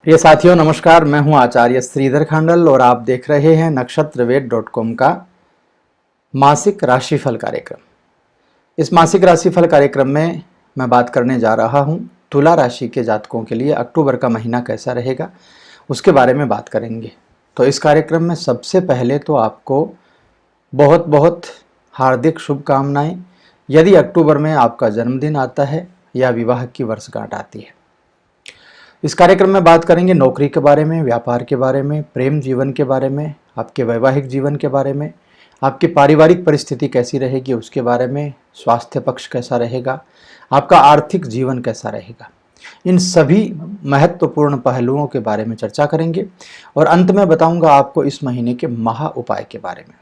प्रिय साथियों नमस्कार। मैं हूं आचार्य श्रीधर खांडल और आप देख रहे हैं नक्षत्रवेद.com का मासिक राशिफल कार्यक्रम। इस मासिक राशिफल कार्यक्रम में मैं बात करने जा रहा हूं तुला राशि के जातकों के लिए अक्टूबर का महीना कैसा रहेगा उसके बारे में बात करेंगे। तो इस कार्यक्रम में सबसे पहले तो आपको बहुत बहुत हार्दिक शुभकामनाएं यदि अक्टूबर में आपका जन्मदिन आता है या विवाह की वर्षगांठ आती है। इस कार्यक्रम में बात करेंगे नौकरी के बारे में, व्यापार के बारे में, प्रेम जीवन के बारे में, आपके वैवाहिक जीवन के बारे में, आपकी पारिवारिक परिस्थिति कैसी रहेगी उसके बारे में, स्वास्थ्य पक्ष कैसा रहेगा, आपका आर्थिक जीवन कैसा रहेगा। इन सभी महत्वपूर्ण पहलुओं के बारे में चर्चा करेंगे और अंत में बताऊंगा आपको इस महीने के महा उपाय के बारे में।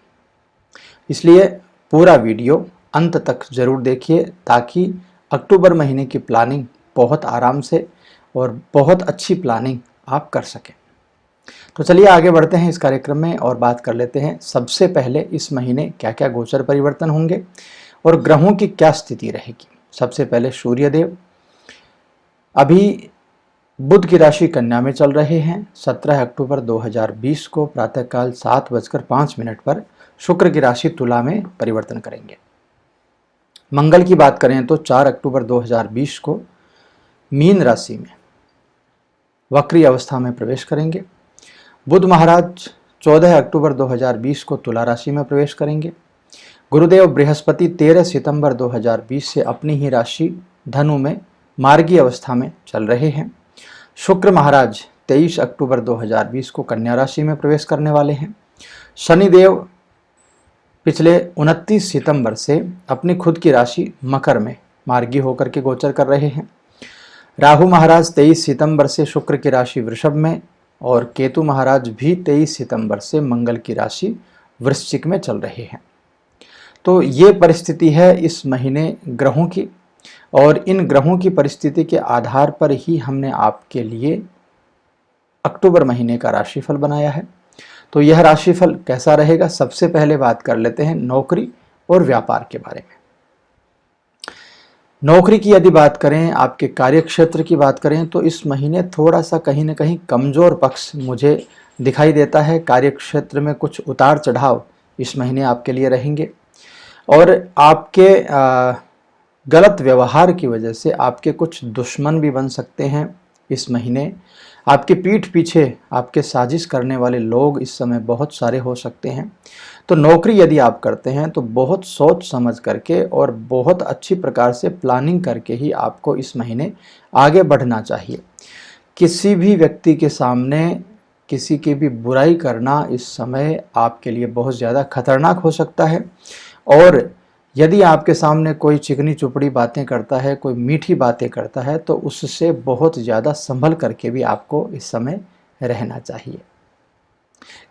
इसलिए पूरा वीडियो अंत तक जरूर देखिए ताकि अक्टूबर महीने की प्लानिंग बहुत आराम से और बहुत अच्छी प्लानिंग आप कर सकें। तो चलिए आगे बढ़ते हैं इस कार्यक्रम में और बात कर लेते हैं सबसे पहले इस महीने क्या क्या गोचर परिवर्तन होंगे और ग्रहों की क्या स्थिति रहेगी। सबसे पहले सूर्यदेव अभी बुध की राशि कन्या में चल रहे हैं। 17 अक्टूबर 2020 को प्रातःकाल 7:05 पर शुक्र की राशि तुला में परिवर्तन करेंगे। मंगल की बात करें तो 4 अक्टूबर 2020 को मीन राशि में वक्री अवस्था में प्रवेश करेंगे। बुध महाराज 14 अक्टूबर 2020 को तुला राशि में प्रवेश करेंगे। गुरुदेव बृहस्पति 13 सितंबर 2020 से अपनी ही राशि धनु में मार्गी अवस्था में चल रहे हैं। शुक्र महाराज 23 अक्टूबर 2020 को कन्या राशि में प्रवेश करने वाले हैं। शनिदेव पिछले 29 सितंबर से अपनी खुद की राशि मकर में मार्गी होकर के गोचर कर रहे हैं। राहु महाराज 23 सितंबर से शुक्र की राशि वृषभ में और केतु महाराज भी 23 सितंबर से मंगल की राशि वृश्चिक में चल रहे हैं। तो ये परिस्थिति है इस महीने ग्रहों की और इन ग्रहों की परिस्थिति के आधार पर ही हमने आपके लिए अक्टूबर महीने का राशिफल बनाया है। तो यह राशिफल कैसा रहेगा, सबसे पहले बात कर लेते हैं नौकरी और व्यापार के बारे में। नौकरी की यदि बात करें, आपके कार्यक्षेत्र की बात करें तो इस महीने थोड़ा सा कहीं ना कहीं कमज़ोर पक्ष मुझे दिखाई देता है। कार्यक्षेत्र में कुछ उतार चढ़ाव इस महीने आपके लिए रहेंगे और आपके गलत व्यवहार की वजह से आपके कुछ दुश्मन भी बन सकते हैं। इस महीने आपकी पीठ पीछे आपके साजिश करने वाले लोग इस समय बहुत सारे हो सकते हैं। तो नौकरी यदि आप करते हैं तो बहुत सोच समझ करके और बहुत अच्छी प्रकार से प्लानिंग करके ही आपको इस महीने आगे बढ़ना चाहिए। किसी भी व्यक्ति के सामने किसी की भी बुराई करना इस समय आपके लिए बहुत ज़्यादा खतरनाक हो सकता है और यदि आपके सामने कोई चिकनी चुपड़ी बातें करता है, कोई मीठी बातें करता है तो उससे बहुत ज़्यादा संभल करके भी आपको इस समय रहना चाहिए।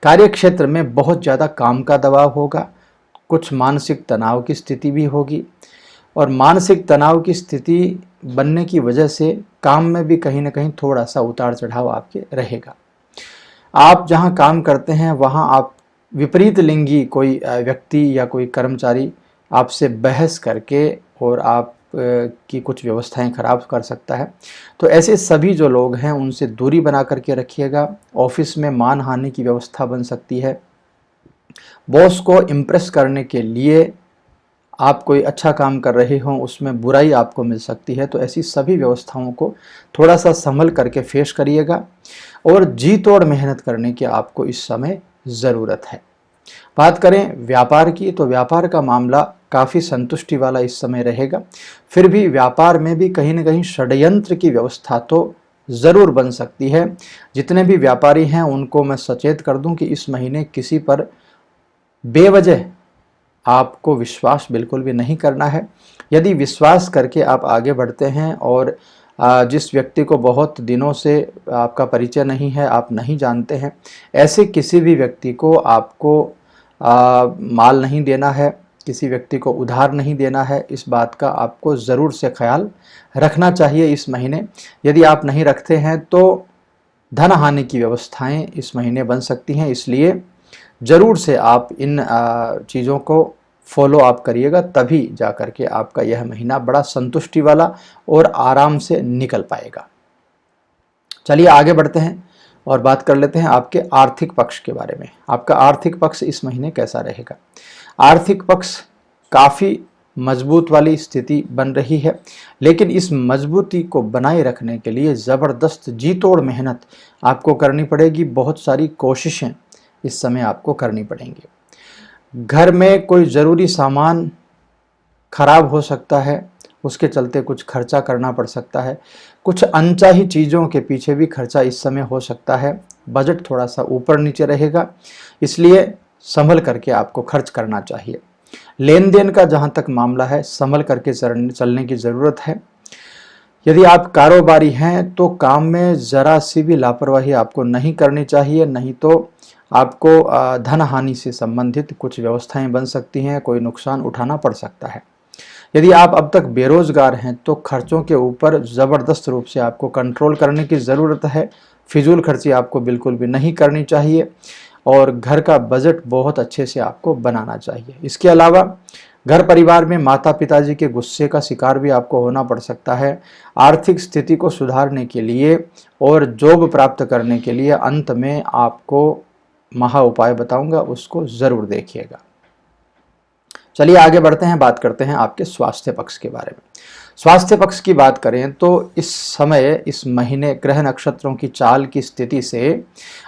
कार्यक्षेत्र में बहुत ज़्यादा काम का दबाव होगा, कुछ मानसिक तनाव की स्थिति भी होगी और मानसिक तनाव की स्थिति बनने की वजह से काम में भी कहीं ना कहीं थोड़ा सा उतार चढ़ाव आपके रहेगा। आप जहां काम करते हैं वहां आप विपरीत लिंगी कोई व्यक्ति या कोई कर्मचारी आपसे बहस करके और आप की कुछ व्यवस्थाएं खराब कर सकता है। तो ऐसे सभी जो लोग हैं उनसे दूरी बना करके रखिएगा। ऑफिस में मान हानि की व्यवस्था बन सकती है। बॉस को इम्प्रेस करने के लिए आप कोई अच्छा काम कर रहे हो उसमें बुराई आपको मिल सकती है। तो ऐसी सभी व्यवस्थाओं को थोड़ा सा संभल करके फेस करिएगा और जी तोड़ मेहनत करने की आपको इस समय ज़रूरत है। बात करें व्यापार की तो व्यापार का मामला काफ़ी संतुष्टि वाला इस समय रहेगा। फिर भी व्यापार में भी कहीं ना कहीं षड्यंत्र की व्यवस्था तो ज़रूर बन सकती है। जितने भी व्यापारी हैं उनको मैं सचेत कर दूं कि इस महीने किसी पर बेवजह आपको विश्वास बिल्कुल भी नहीं करना है। यदि विश्वास करके आप आगे बढ़ते हैं और जिस व्यक्ति को बहुत दिनों से आपका परिचय नहीं है, आप नहीं जानते हैं, ऐसे किसी भी व्यक्ति को आपको माल नहीं देना है, किसी व्यक्ति को उधार नहीं देना है। इस बात का आपको ज़रूर से ख्याल रखना चाहिए इस महीने। यदि आप नहीं रखते हैं तो धन हानि की व्यवस्थाएं इस महीने बन सकती हैं। इसलिए ज़रूर से आप इन चीज़ों को फॉलो आप करिएगा, तभी जा कर के आपका यह महीना बड़ा संतुष्टि वाला और आराम से निकल पाएगा। चलिए आगे बढ़ते हैं। और बात कर लेते हैं आपके आर्थिक पक्ष के बारे में। आपका आर्थिक पक्ष इस महीने कैसा रहेगा? आर्थिक पक्ष काफ़ी मजबूत वाली स्थिति बन रही है, लेकिन इस मजबूती को बनाए रखने के लिए ज़बरदस्त जी तोड़ मेहनत आपको करनी पड़ेगी। बहुत सारी कोशिशें इस समय आपको करनी पड़ेंगी। घर में कोई ज़रूरी सामान खराब हो सकता है, उसके चलते कुछ खर्चा करना पड़ सकता है। कुछ अनचाही चीज़ों के पीछे भी खर्चा इस समय हो सकता है। बजट थोड़ा सा ऊपर नीचे रहेगा, इसलिए संभल करके आपको खर्च करना चाहिए। लेन देन का जहाँ तक मामला है, संभल करके चलने की ज़रूरत है। यदि आप कारोबारी हैं तो काम में ज़रा सी भी लापरवाही आपको नहीं करनी चाहिए, नहीं तो आपको धन हानि से संबंधित कुछ व्यवस्थाएं बन सकती हैं, कोई नुकसान उठाना पड़ सकता है। यदि आप अब तक बेरोजगार हैं तो खर्चों के ऊपर ज़बरदस्त रूप से आपको कंट्रोल करने की ज़रूरत है। फिजूल खर्ची आपको बिल्कुल भी नहीं करनी चाहिए और घर का बजट बहुत अच्छे से आपको बनाना चाहिए। इसके अलावा घर परिवार में माता पिताजी के गुस्से का शिकार भी आपको होना पड़ सकता है। आर्थिक स्थिति को सुधारने के लिए और जॉब प्राप्त करने के लिए अंत में आपको महा उपाय बताऊंगा, उसको ज़रूर देखिएगा। चलिए आगे बढ़ते हैं, बात करते हैं आपके स्वास्थ्य पक्ष के बारे में। स्वास्थ्य पक्ष की बात करें तो इस समय, इस महीने ग्रह नक्षत्रों की चाल की स्थिति से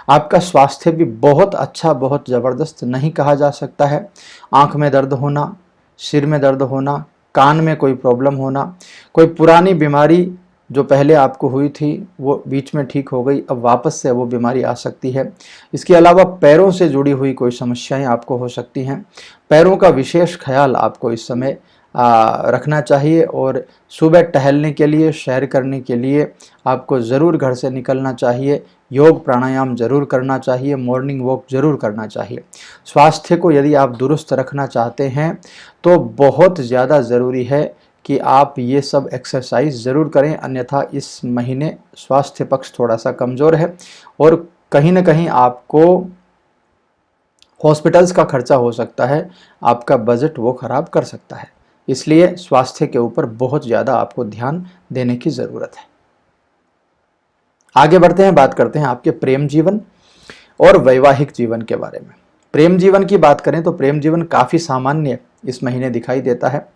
आपका स्वास्थ्य भी बहुत अच्छा, बहुत ज़बरदस्त नहीं कहा जा सकता है। आँख में दर्द होना, सिर में दर्द होना, कान में कोई प्रॉब्लम होना, कोई पुरानी बीमारी जो पहले आपको हुई थी वो बीच में ठीक हो गई, अब वापस से वो बीमारी आ सकती है। इसके अलावा पैरों से जुड़ी हुई कोई समस्याएं आपको हो सकती हैं। पैरों का विशेष ख्याल आपको इस समय रखना चाहिए और सुबह टहलने के लिए, सैर करने के लिए आपको ज़रूर घर से निकलना चाहिए। योग प्राणायाम जरूर करना चाहिए, मॉर्निंग वॉक जरूर करना चाहिए। स्वास्थ्य को यदि आप दुरुस्त रखना चाहते हैं तो बहुत ज़्यादा ज़रूरी है कि आप ये सब एक्सरसाइज ज़रूर करें, अन्यथा इस महीने स्वास्थ्य पक्ष थोड़ा सा कमज़ोर है और कहीं ना कहीं आपको हॉस्पिटल्स का खर्चा हो सकता है, आपका बजट वो ख़राब कर सकता है। इसलिए स्वास्थ्य के ऊपर बहुत ज़्यादा आपको ध्यान देने की ज़रूरत है। आगे बढ़ते हैं, बात करते हैं आपके प्रेम जीवन और वैवाहिक जीवन के बारे में। प्रेम जीवन की बात करें तो प्रेम जीवन काफ़ी सामान्य इस महीने दिखाई देता है।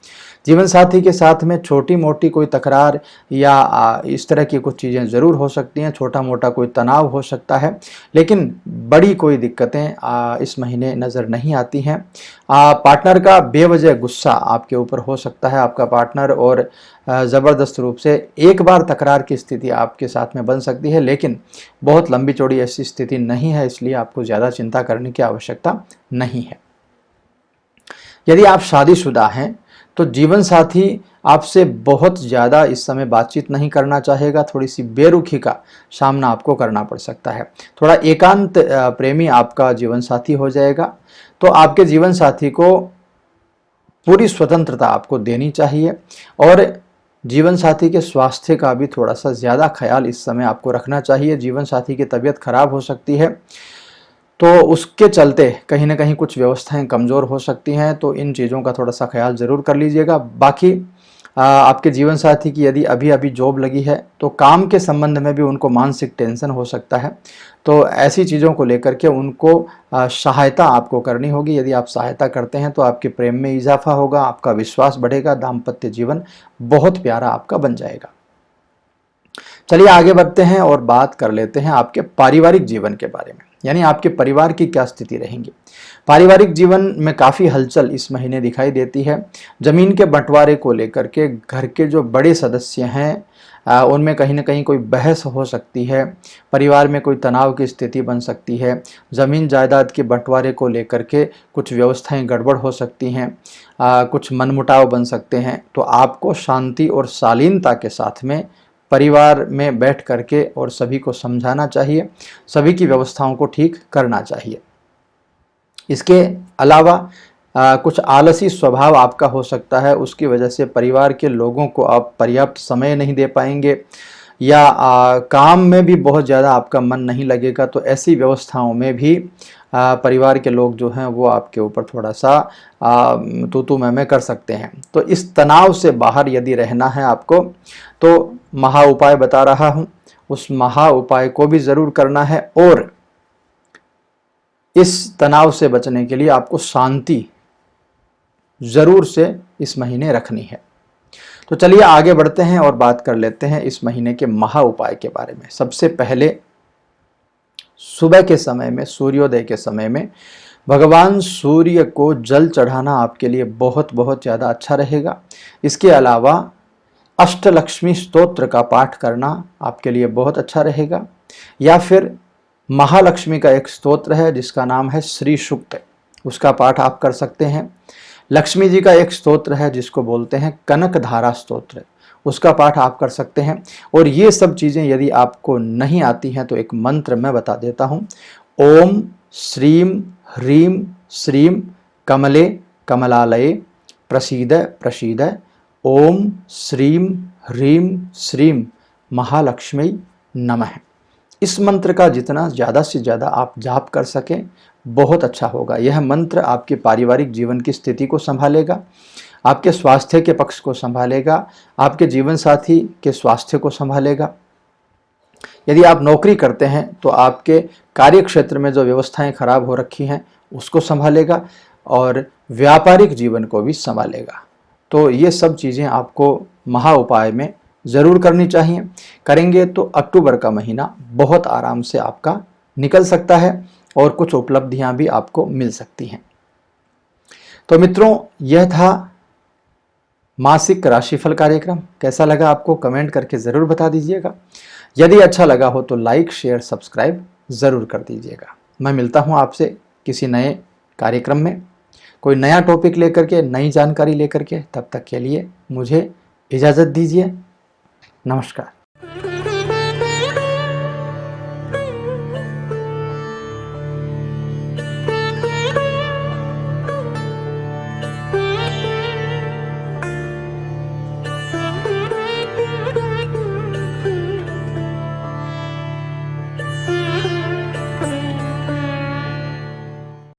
जीवन साथी के साथ में छोटी मोटी कोई तकरार या इस तरह की कुछ चीज़ें ज़रूर हो सकती हैं, छोटा मोटा कोई तनाव हो सकता है, लेकिन बड़ी कोई दिक्कतें इस महीने नज़र नहीं आती हैं। पार्टनर का बेवजह गुस्सा आपके ऊपर हो सकता है, आपका पार्टनर, और ज़बरदस्त रूप से एक बार तकरार की स्थिति आपके साथ में बन सकती है, लेकिन बहुत लंबी चौड़ी ऐसी स्थिति नहीं है, इसलिए आपको ज़्यादा चिंता करने की आवश्यकता नहीं है। यदि आप शादीशुदा हैं तो जीवन साथी आपसे बहुत ज़्यादा इस समय बातचीत नहीं करना चाहेगा, थोड़ी सी बेरुखी का सामना आपको करना पड़ सकता है। थोड़ा एकांत प्रेमी आपका जीवन साथी हो जाएगा, तो आपके जीवन साथी को पूरी स्वतंत्रता आपको देनी चाहिए और जीवन साथी के स्वास्थ्य का भी थोड़ा सा ज़्यादा ख्याल इस समय आपको रखना चाहिए। जीवन साथी की तबीयत खराब हो सकती है, तो उसके चलते कहीं ना कहीं कुछ व्यवस्थाएं कमज़ोर हो सकती हैं, तो इन चीज़ों का थोड़ा सा ख्याल ज़रूर कर लीजिएगा। बाकी आपके जीवन साथी की यदि अभी अभी जॉब लगी है तो काम के संबंध में भी उनको मानसिक टेंशन हो सकता है, तो ऐसी चीज़ों को लेकर के उनको सहायता आपको करनी होगी। यदि आप सहायता करते हैं तो आपके प्रेम में इजाफा होगा, आपका विश्वास बढ़ेगा, दाम्पत्य जीवन बहुत प्यारा आपका बन जाएगा। चलिए आगे बढ़ते हैं और बात कर लेते हैं आपके पारिवारिक जीवन के बारे में, यानी आपके परिवार की क्या स्थिति रहेंगी। पारिवारिक जीवन में काफ़ी हलचल इस महीने दिखाई देती है। ज़मीन के बंटवारे को लेकर के घर के जो बड़े सदस्य हैं उनमें कहीं ना कहीं कोई बहस हो सकती है, परिवार में कोई तनाव की स्थिति बन सकती है। ज़मीन जायदाद के बंटवारे को लेकर के कुछ व्यवस्थाएं गड़बड़ हो सकती हैं, कुछ मनमुटाव बन सकते हैं। तो आपको शांति और शालीनता के साथ में परिवार में बैठ करके और सभी को समझाना चाहिए, सभी की व्यवस्थाओं को ठीक करना चाहिए। इसके अलावा कुछ आलसी स्वभाव आपका हो सकता है, उसकी वजह से परिवार के लोगों को आप पर्याप्त समय नहीं दे पाएंगे या काम में भी बहुत ज़्यादा आपका मन नहीं लगेगा। तो ऐसी व्यवस्थाओं में भी परिवार के लोग जो हैं वो आपके ऊपर थोड़ा सा तू मैं कर सकते हैं। तो इस तनाव से बाहर यदि रहना है आपको तो महा उपाय बता रहा हूँ, उस महा उपाय को भी ज़रूर करना है। और इस तनाव से बचने के लिए आपको शांति ज़रूर से इस महीने रखनी है। तो चलिए आगे बढ़ते हैं और बात कर लेते हैं इस महीने के महा उपाय के बारे में। सबसे पहले सुबह के समय में, सूर्योदय के समय में भगवान सूर्य को जल चढ़ाना आपके लिए बहुत बहुत ज़्यादा अच्छा रहेगा। इसके अलावा अष्टलक्ष्मी स्तोत्र का पाठ करना आपके लिए बहुत अच्छा रहेगा, या फिर महालक्ष्मी का एक स्तोत्र है जिसका नाम है श्री सूक्त, उसका पाठ आप कर सकते हैं। लक्ष्मी जी का एक स्तोत्र है जिसको बोलते हैं कनक धारा स्तोत्र, उसका पाठ आप कर सकते हैं। और ये सब चीज़ें यदि आपको नहीं आती हैं तो एक मंत्र मैं बता देता हूँ। ओम श्रीम ह्रीम श्रीम कमले कमलालये प्रसीद प्रसीद ओम श्रीम ह्रीम श्रीम महालक्ष्मी नमः। इस मंत्र का जितना ज़्यादा से ज़्यादा आप जाप कर सकें बहुत अच्छा होगा। यह मंत्र आपके पारिवारिक जीवन की स्थिति को संभालेगा, आपके स्वास्थ्य के पक्ष को संभालेगा, आपके जीवन साथी के स्वास्थ्य को संभालेगा। यदि आप नौकरी करते हैं तो आपके कार्य क्षेत्र में जो व्यवस्थाएं खराब हो रखी हैं उसको संभालेगा, और व्यापारिक जीवन को भी संभालेगा। तो ये सब चीज़ें आपको महा उपाय में ज़रूर करनी चाहिए। करेंगे तो अक्टूबर का महीना बहुत आराम से आपका निकल सकता है और कुछ उपलब्धियां भी आपको मिल सकती हैं। तो मित्रों, यह था मासिक राशिफल कार्यक्रम। कैसा लगा आपको कमेंट करके ज़रूर बता दीजिएगा। यदि अच्छा लगा हो तो लाइक शेयर सब्सक्राइब ज़रूर कर दीजिएगा। मैं मिलता हूँ आपसे किसी नए कार्यक्रम में, कोई नया टॉपिक लेकर के, नई जानकारी लेकर के। तब तक के लिए मुझे इजाज़त दीजिए। नमस्कार।